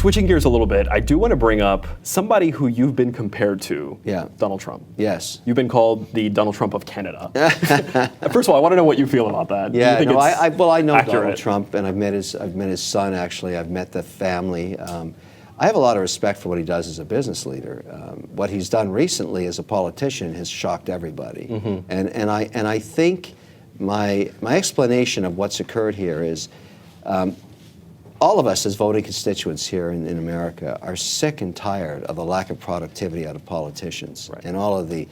switching gears a little bit, I do want to bring up somebody who you've been compared to, Donald Trump. Yes. You've been called the Donald Trump of Canada. First of all, I want to know what you feel about that. Yeah, no, I know accurate? Donald Trump, and I've met his son, actually. I've met the family. I have a lot of respect for what he does as a business leader. What he's done recently as a politician has shocked everybody. And I think my explanation of what's occurred here is all of us as voting constituents here in America are sick and tired of the lack of productivity out of politicians and all of the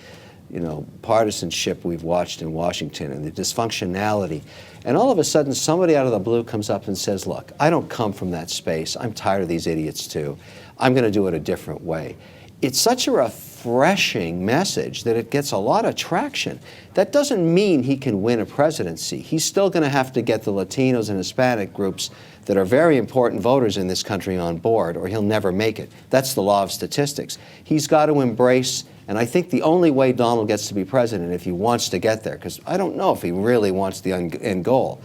partisanship we've watched in Washington and the dysfunctionality. And all of a sudden, somebody out of the blue comes up and says, look, I don't come from that space. I'm tired of these idiots too. I'm going to do it a different way. It's such a refreshing message that it gets a lot of traction. That doesn't mean he can win a presidency. He's still going to have to get the Latinos and Hispanic groups that are very important voters in this country on board, or he'll never make it. That's the law of statistics. He's got to embrace, and I think the only way Donald gets to be president, if he wants to get there, because I don't know if he really wants the end goal,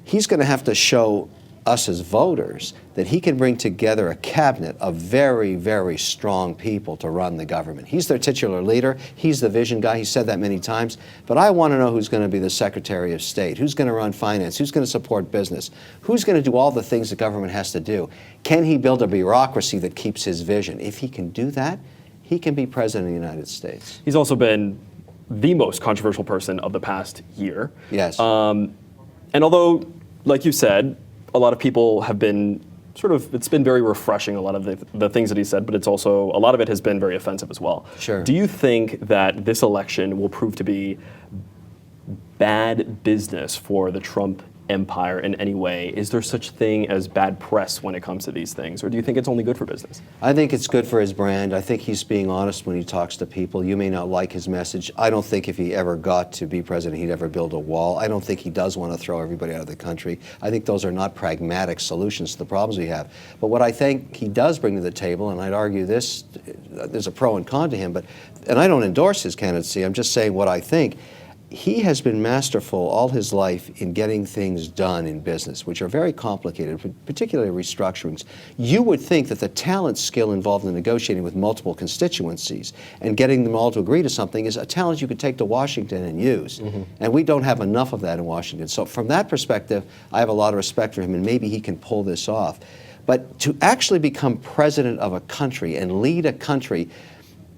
he's going to have to show us as voters that he can bring together a cabinet of very, very strong people to run the government. He's their titular leader. He's the vision guy. He's said that many times. But I want to know who's going to be the Secretary of State, who's going to run finance, who's going to support business, who's going to do all the things the government has to do. Can he build a bureaucracy that keeps his vision? If he can do that, he can be president of the United States. He's also been the most controversial person of the past year. Yes. And although, like you said, a lot of people have been it's been very refreshing, a lot of the things that he said, but it's also, a lot of it has been very offensive as well. Sure. Do you think that this election will prove to be bad business for the Trump empire in any way? Is there such thing as bad press when it comes to these things, or do you think it's only good for business? I think it's good for his brand. I think he's being honest when he talks to people. You may not like his message. I don't think if he ever got to be president, he'd ever build a wall. I don't think he does want to throw everybody out of the country. I think those are not pragmatic solutions to the problems we have. But what I think he does bring to the table, and I'd argue this, there's a pro and con to him, and I don't endorse his candidacy, I'm just saying what I think. He has been masterful all his life in getting things done in business, which are very complicated, particularly restructurings. You would think that the talent skill involved in negotiating with multiple constituencies and getting them all to agree to something is a talent you could take to Washington and use. And we don't have enough of that in Washington. So from that perspective, I have a lot of respect for him, and maybe he can pull this off. But to actually become president of a country and lead a country,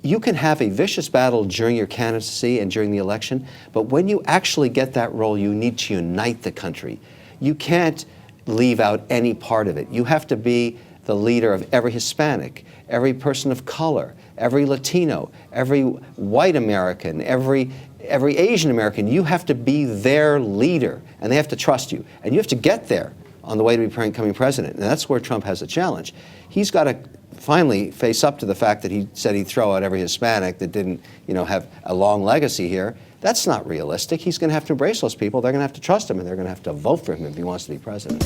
you can have a vicious battle during your candidacy and during the election, but when you actually get that role, you need to unite the country. You can't leave out any part of it. You have to be the leader of every Hispanic, every person of color, every Latino, every white American, every Asian American. You have to be their leader, and they have to trust you. And you have to get there on the way to becoming president. And that's where Trump has a challenge. He's got to finally face up to the fact that he said he'd throw out every Hispanic that didn't, have a long legacy here. That's not realistic. He's going to have to embrace those people. They're going to have to trust him, and they're going to have to vote for him if he wants to be president.